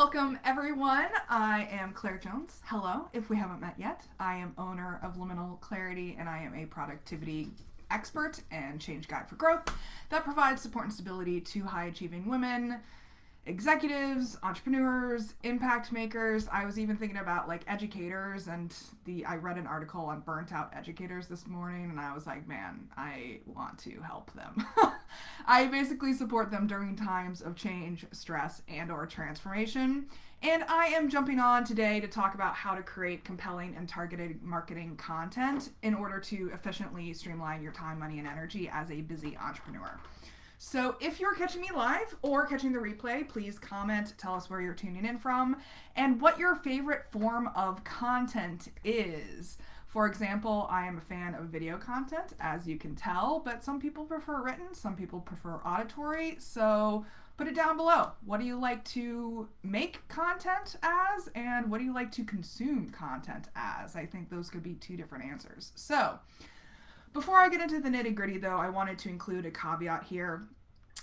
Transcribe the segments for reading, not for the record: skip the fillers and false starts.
Welcome, everyone. I am Claire Jones. Hello, if we haven't met yet. I am owner of Liminal Clarity, and I am a productivity expert and change guide for growth that provides support and stability to high-achieving women, executives, entrepreneurs, impact makers. I was even thinking about educators, and I read an article on burnt out educators this morning, and I was like, man, I want to help them. I basically support them during times of change, stress, and or transformation. And I am jumping on today to talk about how to create compelling and targeted marketing content in order to efficiently streamline your time, money, and energy as a busy entrepreneur. So if you're catching me live or catching the replay, please comment, tell us where you're tuning in from, and what your favorite form of content is. For example, I am a fan of video content, as you can tell, but some people prefer written, some people prefer auditory, so put it down below. What do you like to make content as, and what do you like to consume content as? I think those could be two different answers. So, before I get into the nitty-gritty, though, I wanted to include a caveat here.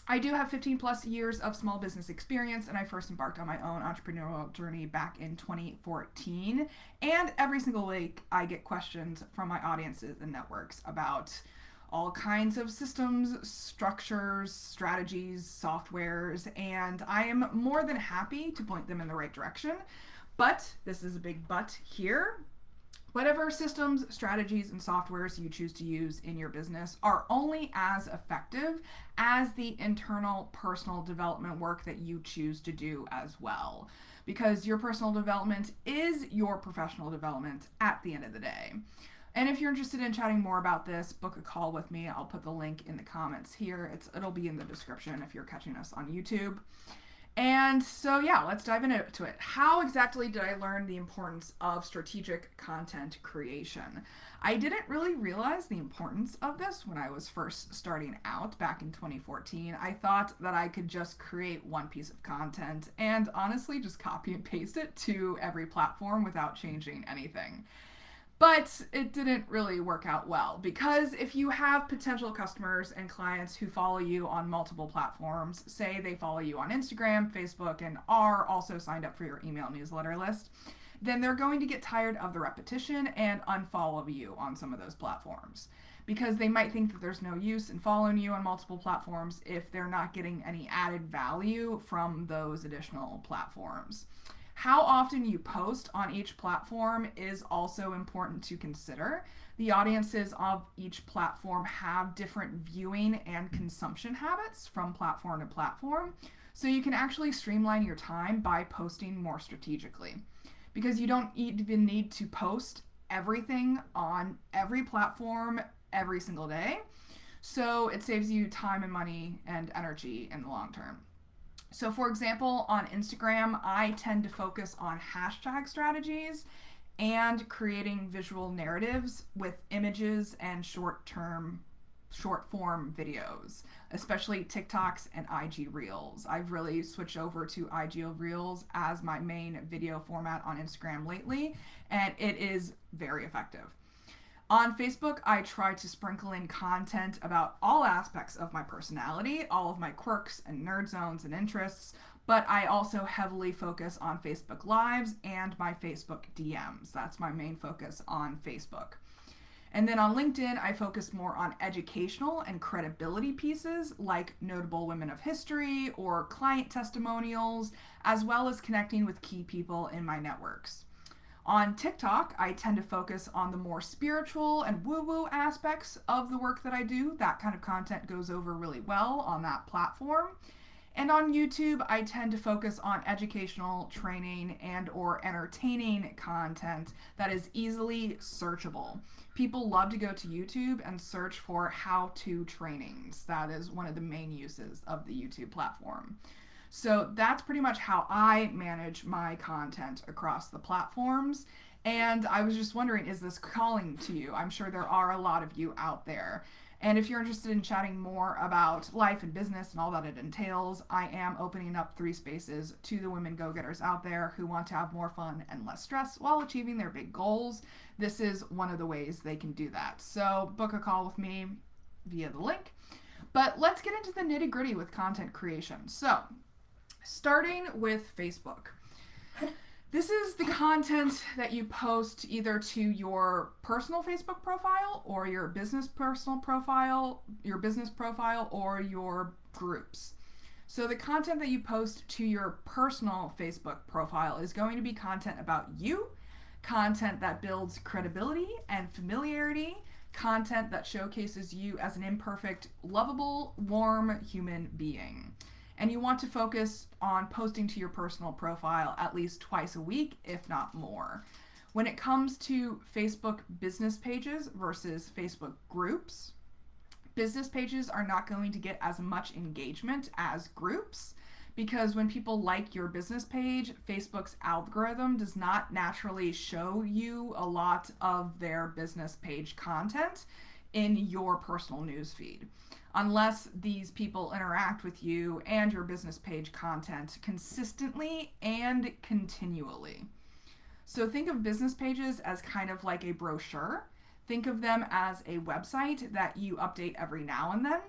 I do have 15 plus years of small business experience, and I first embarked on my own entrepreneurial journey back in 2014. And every single week, I get questions from my audiences and networks about all kinds of systems, structures, strategies, softwares, and I am more than happy to point them in the right direction. But, this is a big but here, whatever systems, strategies, and softwares you choose to use in your business are only as effective as the internal personal development work that you choose to do as well. Because your personal development is your professional development at the end of the day. And if you're interested in chatting more about this, book a call with me. I'll put the link in the comments here. It'll be in the description if you're catching us on YouTube. And so, yeah, let's dive into it. How exactly did I learn the importance of strategic content creation? I didn't really realize the importance of this when I was first starting out back in 2014. I thought that I could just create one piece of content and honestly just copy and paste it to every platform without changing anything. But it didn't really work out well, because if you have potential customers and clients who follow you on multiple platforms, say they follow you on Instagram, Facebook, and are also signed up for your email newsletter list, then they're going to get tired of the repetition and unfollow you on some of those platforms, because they might think that there's no use in following you on multiple platforms if they're not getting any added value from those additional platforms. How often you post on each platform is also important to consider. The audiences of each platform have different viewing and consumption habits from platform to platform, so you can actually streamline your time by posting more strategically. Because you don't even need to post everything on every platform every single day, so it saves you time and money and energy in the long term. So for example, on Instagram, I tend to focus on hashtag strategies and creating visual narratives with images and short form videos, especially TikToks and IG Reels. I've really switched over to IG Reels as my main video format on Instagram lately, and it is very effective. On Facebook, I try to sprinkle in content about all aspects of my personality, all of my quirks and nerd zones and interests, but I also heavily focus on Facebook Lives and my Facebook DMs. That's my main focus on Facebook. And then on LinkedIn, I focus more on educational and credibility pieces like notable women of history or client testimonials, as well as connecting with key people in my networks. On TikTok, I tend to focus on the more spiritual and woo-woo aspects of the work that I do. That kind of content goes over really well on that platform. And on YouTube, I tend to focus on educational, training, and or entertaining content that is easily searchable. People love to go to YouTube and search for how-to trainings. That is one of the main uses of the YouTube platform. So that's pretty much how I manage my content across the platforms. And I was just wondering, is this calling to you? I'm sure there are a lot of you out there. And if you're interested in chatting more about life and business and all that it entails, I am opening up 3 spaces to the women go-getters out there who want to have more fun and less stress while achieving their big goals. This is one of the ways they can do that. So book a call with me via the link. But let's get into the nitty-gritty with content creation. So, starting with Facebook. This is the content that you post either to your personal Facebook profile or your business personal profile, your business profile, or your groups. So the content that you post to your personal Facebook profile is going to be content about you, content that builds credibility and familiarity, content that showcases you as an imperfect, lovable, warm human being. And you want to focus on posting to your personal profile at least twice a week, if not more. When it comes to Facebook business pages versus Facebook groups, business pages are not going to get as much engagement as groups, because when people like your business page, Facebook's algorithm does not naturally show you a lot of their business page content in your personal newsfeed, unless these people interact with you and your business page content consistently and continually. So think of business pages as kind of like a brochure. Think of them as a website that you update every now and then.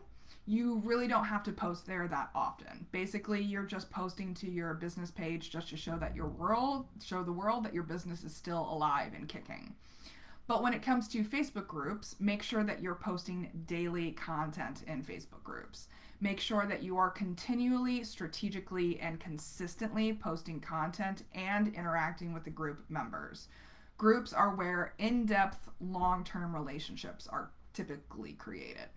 You really don't have to post there that often. Basically, you're just posting to your business page just to show that show the world that your business is still alive and kicking. But when it comes to Facebook groups, make sure that you're posting daily content in Facebook groups. Make sure that you are continually, strategically, and consistently posting content and interacting with the group members. Groups are where in-depth, long-term relationships are typically created.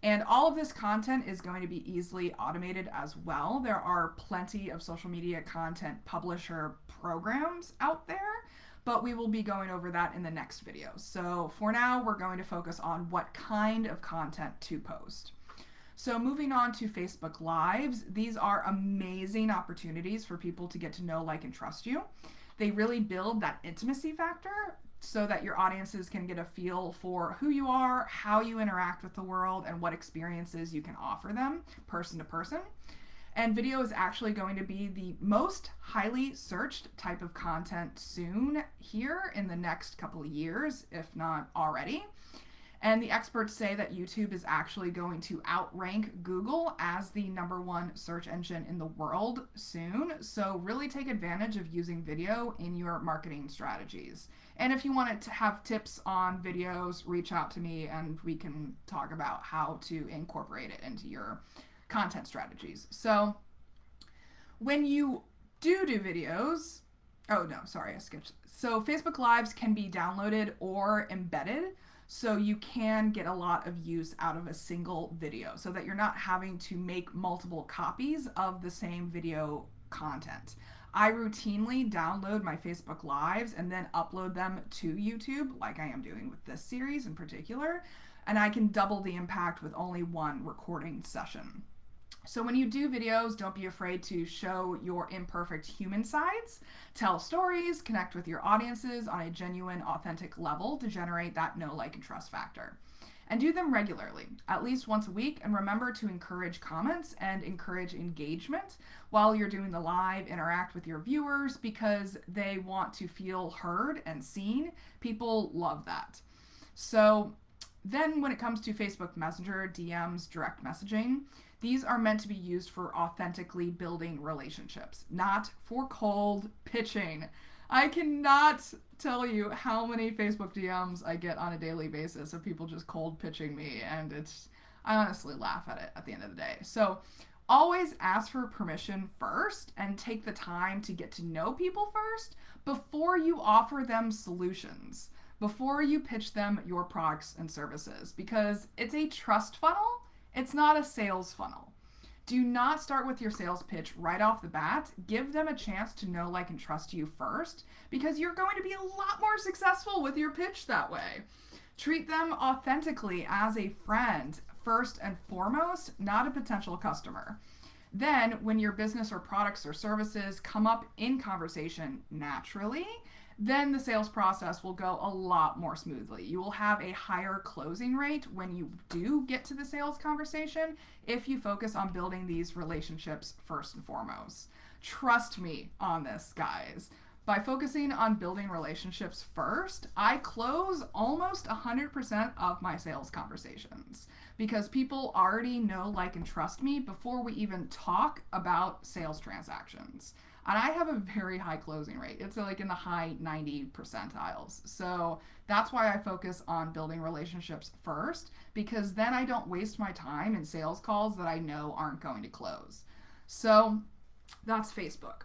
And all of this content is going to be easily automated as well. There are plenty of social media content publisher programs out there, but we will be going over that in the next video. So for now, we're going to focus on what kind of content to post. So moving on to Facebook Lives, these are amazing opportunities for people to get to know, like, and trust you. They really build that intimacy factor so that your audiences can get a feel for who you are, how you interact with the world, and what experiences you can offer them person to person. And video is actually going to be the most highly searched type of content soon here in the next couple of years, if not already. And the experts say that YouTube is actually going to outrank Google as the #1 search engine in the world soon. So really take advantage of using video in your marketing strategies. And if you want to have tips on videos, reach out to me and we can talk about how to incorporate it into your content strategies. So when you do videos, oh no, sorry, I skipped. So Facebook Lives can be downloaded or embedded, so you can get a lot of use out of a single video so that you're not having to make multiple copies of the same video content. I routinely download my Facebook Lives and then upload them to YouTube, like I am doing with this series in particular, and I can double the impact with only one recording session. So when you do videos, don't be afraid to show your imperfect human sides, tell stories, connect with your audiences on a genuine, authentic level to generate that know, like, and trust factor. And do them regularly, at least once a week, and remember to encourage comments and encourage engagement while you're doing the live. Interact with your viewers because they want to feel heard and seen. People love that. So then when it comes to Facebook Messenger, DMs, direct messaging, these are meant to be used for authentically building relationships, not for cold pitching. I cannot tell you how many Facebook DMs I get on a daily basis of people just cold pitching me, and I honestly laugh at it at the end of the day. So always ask for permission first and take the time to get to know people first before you offer them solutions, before you pitch them your products and services, because it's a trust funnel. It's not a sales funnel. Do not start with your sales pitch right off the bat. Give them a chance to know, like, and trust you first, because you're going to be a lot more successful with your pitch that way. Treat them authentically as a friend first and foremost, not a potential customer. Then when your business or products or services come up in conversation naturally, then the sales process will go a lot more smoothly. You will have a higher closing rate when you do get to the sales conversation if you focus on building these relationships first and foremost. Trust me on this, guys. By focusing on building relationships first, I close almost 100% of my sales conversations because people already know, like, and trust me before we even talk about sales transactions. and I have a very high closing rate. It's like in the high 90 percentiles. So that's why I focus on building relationships first, because then I don't waste my time in sales calls that I know aren't going to close. So that's Facebook.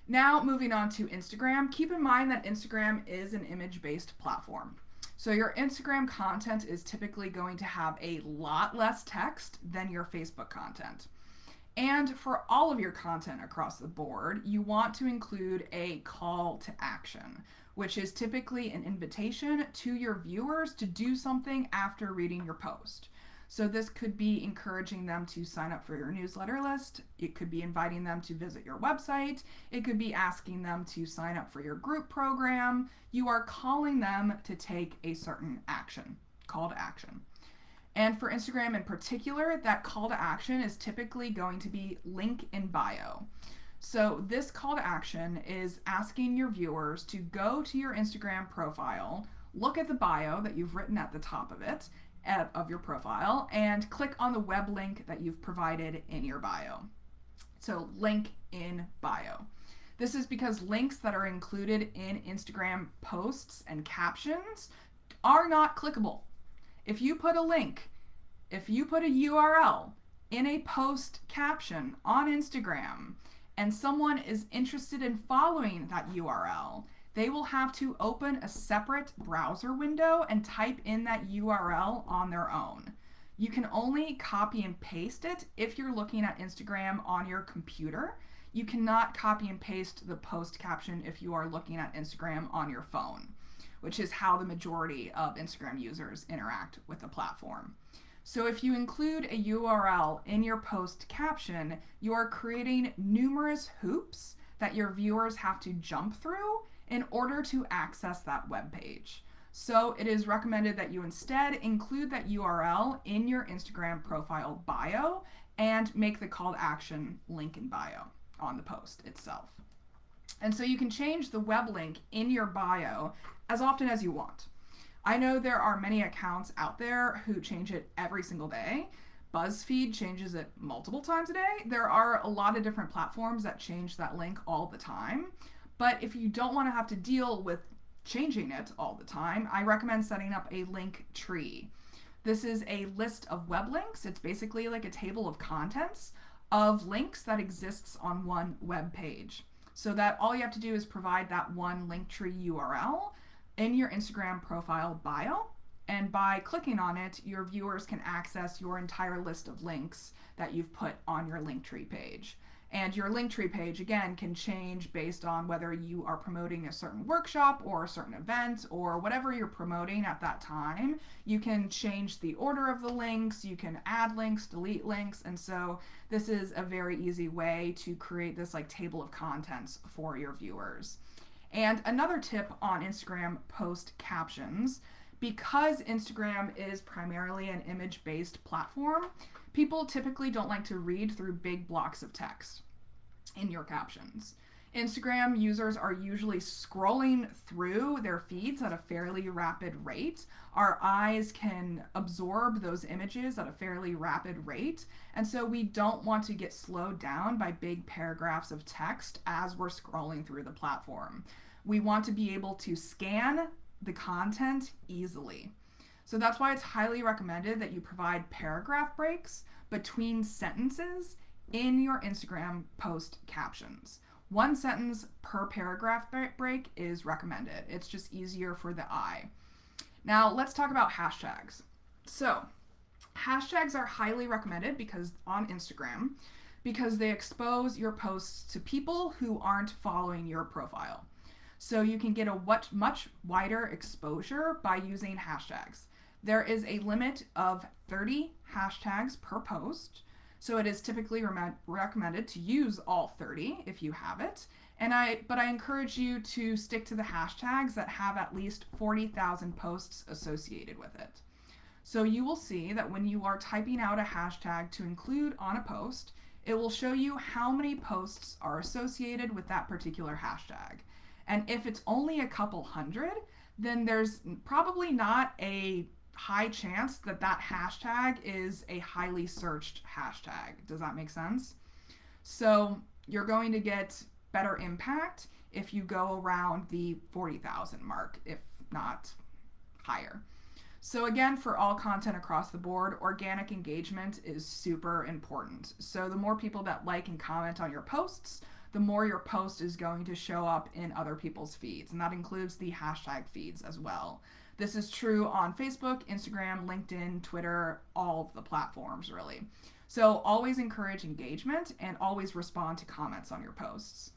Now, moving on to Instagram, keep in mind that Instagram is an image-based platform. So your Instagram content is typically going to have a lot less text than your Facebook content. And for all of your content across the board, you want to include a call to action, which is typically an invitation to your viewers to do something after reading your post. So this could be encouraging them to sign up for your newsletter list. It could be inviting them to visit your website. It could be asking them to sign up for your group program. You are calling them to take a certain action, call to action. And for Instagram in particular, that call to action is typically going to be link in bio. So this call to action is asking your viewers to go to your Instagram profile, look at the bio that you've written at the top of it, of your profile, and click on the web link that you've provided in your bio. So link in bio. This is because links that are included in Instagram posts and captions are not clickable. If you put a link, if you put a URL in a post caption on Instagram and someone is interested in following that URL, they will have to open a separate browser window and type in that URL on their own. You can only copy and paste it if you're looking at Instagram on your computer. You cannot copy and paste the post caption if you are looking at Instagram on your phone, which is how the majority of Instagram users interact with the platform. So if you include a URL in your post caption, you are creating numerous hoops that your viewers have to jump through in order to access that web page. So it is recommended that you instead include that URL in your Instagram profile bio and make the call to action link in bio on the post itself. And so you can change the web link in your bio as often as you want. I know there are many accounts out there who change it every single day. BuzzFeed changes it multiple times a day. There are a lot of different platforms that change that link all the time. But if you don't want to have to deal with changing it all the time, I recommend setting up a link tree. This is a list of web links. It's basically like a table of contents of links that exists on one web page. So that all you have to do is provide that one link tree URL in your Instagram profile bio. And by clicking on it, your viewers can access your entire list of links that you've put on your Linktree page. And your Linktree page, again, can change based on whether you are promoting a certain workshop or a certain event or whatever you're promoting at that time. You can change the order of the links, you can add links, delete links, and so this is a very easy way to create this like table of contents for your viewers. And another tip on Instagram post captions, because Instagram is primarily an image-based platform, people typically don't like to read through big blocks of text in your captions. Instagram users are usually scrolling through their feeds at a fairly rapid rate. Our eyes can absorb those images at a fairly rapid rate, and so we don't want to get slowed down by big paragraphs of text as we're scrolling through the platform. We want to be able to scan the content easily. So that's why it's highly recommended that you provide paragraph breaks between sentences in your Instagram post captions. One sentence per paragraph break is recommended. It's just easier for the eye. Now let's talk about hashtags. So hashtags are highly recommended because on Instagram, because they expose your posts to people who aren't following your profile. So you can get a much wider exposure by using hashtags. There is a limit of 30 hashtags per post. So it is typically recommended to use all 30 if you have it. But I encourage you to stick to the hashtags that have at least 40,000 posts associated with it. So you will see that when you are typing out a hashtag to include on a post, it will show you how many posts are associated with that particular hashtag. And if it's only a couple hundred, then there's probably not a high chance that that hashtag is a highly searched hashtag. Does that make sense? So you're going to get better impact if you go around the 40,000 mark, if not higher. So again, for all content across the board, organic engagement is super important. So the more people that like and comment on your posts, the more your post is going to show up in other people's feeds. And that includes the hashtag feeds as well. This is true on Facebook, Instagram, LinkedIn, Twitter, all of the platforms really. So always encourage engagement and always respond to comments on your posts.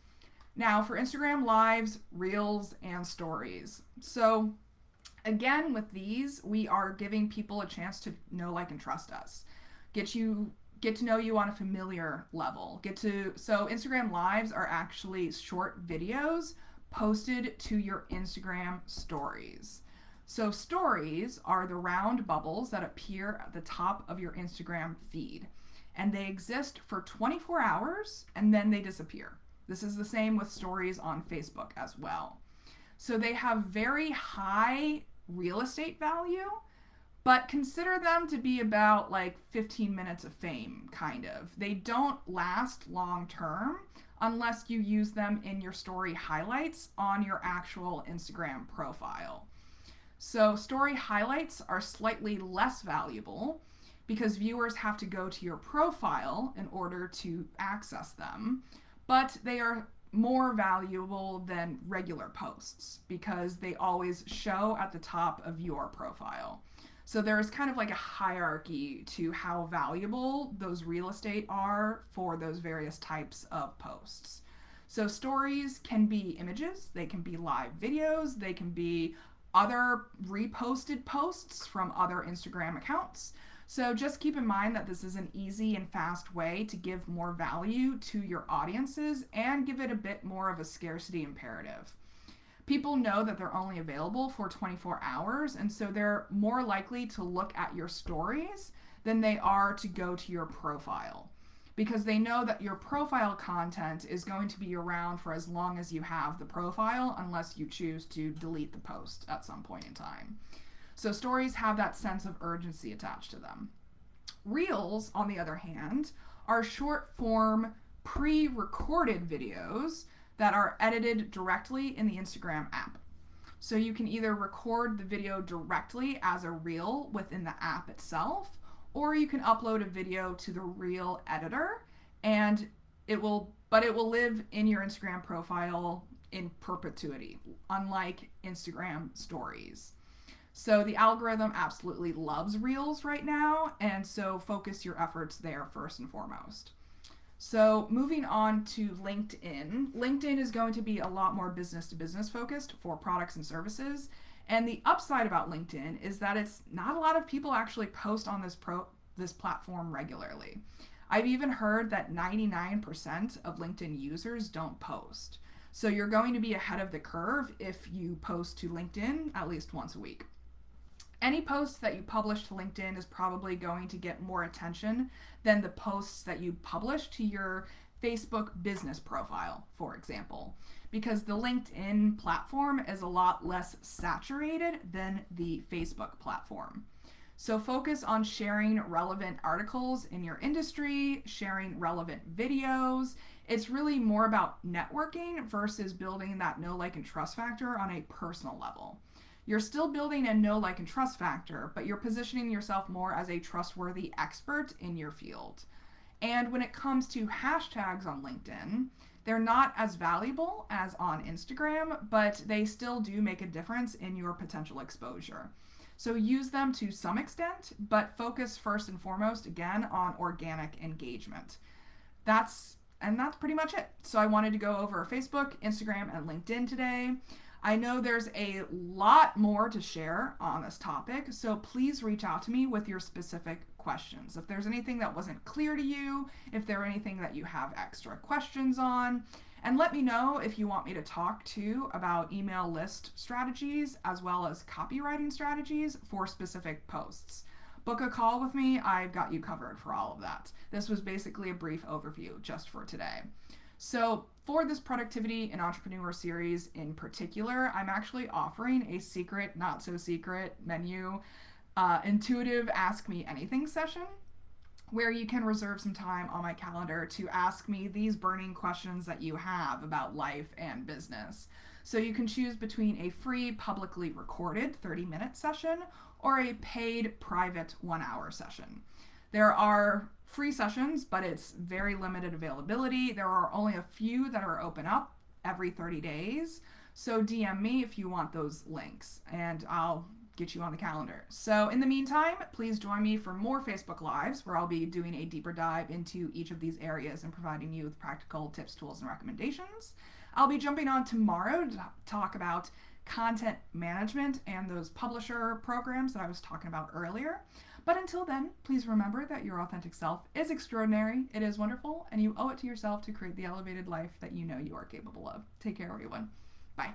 Now for Instagram Lives, Reels, and Stories. So again, with these, we are giving people a chance to know, like, and trust us. Get to know you on a familiar level. So Instagram Lives are actually short videos posted to your Instagram stories. So stories are the round bubbles that appear at the top of your Instagram feed, and they exist for 24 hours and then they disappear. This is the same with stories on Facebook as well. So they have very high real estate value, but consider them to be about like 15 minutes of fame, kind of. They don't last long term unless you use them in your story highlights on your actual Instagram profile. So story highlights are slightly less valuable because viewers have to go to your profile in order to access them, but they are more valuable than regular posts because they always show at the top of your profile. So there's kind of like a hierarchy to how valuable those real estate are for those various types of posts. So stories can be images, they can be live videos, they can be other reposted posts from other Instagram accounts. So just keep in mind that this is an easy and fast way to give more value to your audiences and give it a bit more of a scarcity imperative. People know that they're only available for 24 hours, and so they're more likely to look at your stories than they are to go to your profile, because they know that your profile content is going to be around for as long as you have the profile, unless you choose to delete the post at some point in time. So stories have that sense of urgency attached to them. Reels, on the other hand, are short form, pre-recorded videos that are edited directly in the Instagram app. So you can either record the video directly as a reel within the app itself, or you can upload a video to the reel editor and it will live in your Instagram profile in perpetuity, unlike Instagram stories. So the algorithm absolutely loves Reels right now, and so focus your efforts there first and foremost. So moving on to LinkedIn. LinkedIn is going to be a lot more business to business focused for products and services. And the upside about LinkedIn is that it's not a lot of people actually post on this platform regularly. I've even heard that 99% of LinkedIn users don't post. So you're going to be ahead of the curve if you post to LinkedIn at least once a week. Any post that you publish to LinkedIn is probably going to get more attention than the posts that you publish to your Facebook business profile, for example, because the LinkedIn platform is a lot less saturated than the Facebook platform. So focus on sharing relevant articles in your industry, sharing relevant videos. It's really more about networking versus building that know, like, and trust factor on a personal level. You're still building a know, like, and trust factor, but you're positioning yourself more as a trustworthy expert in your field. And when it comes to hashtags on LinkedIn, they're not as valuable as on Instagram, but they still do make a difference in your potential exposure. So use them to some extent, but focus first and foremost, again, on organic engagement. That's pretty much it. So I wanted to go over Facebook, Instagram, and LinkedIn today. I know there's a lot more to share on this topic, so please reach out to me with your specific questions. If there's anything that wasn't clear to you, if there's anything that you have extra questions on, and let me know if you want me to talk too about email list strategies as well as copywriting strategies for specific posts. Book a call with me, I've got you covered for all of that. This was basically a brief overview just for today. So for this productivity and entrepreneur series in particular, I'm actually offering a secret, not so secret menu, intuitive Ask Me Anything session. where you can reserve some time on my calendar to ask me these burning questions that you have about life and business. So you can choose between a free publicly recorded 30-minute session or a paid private 1-hour session. There are free sessions, but it's very limited availability. There are only a few that are open up every 30 days. So DM me if you want those links and I'll get you on the calendar. So in the meantime, please join me for more Facebook Lives where I'll be doing a deeper dive into each of these areas and providing you with practical tips, tools, and recommendations. I'll be jumping on tomorrow to talk about content management and those publisher programs that I was talking about earlier. But until then, please remember that your authentic self is extraordinary, it is wonderful, and you owe it to yourself to create the elevated life that you know you are capable of. Take care, everyone. Bye.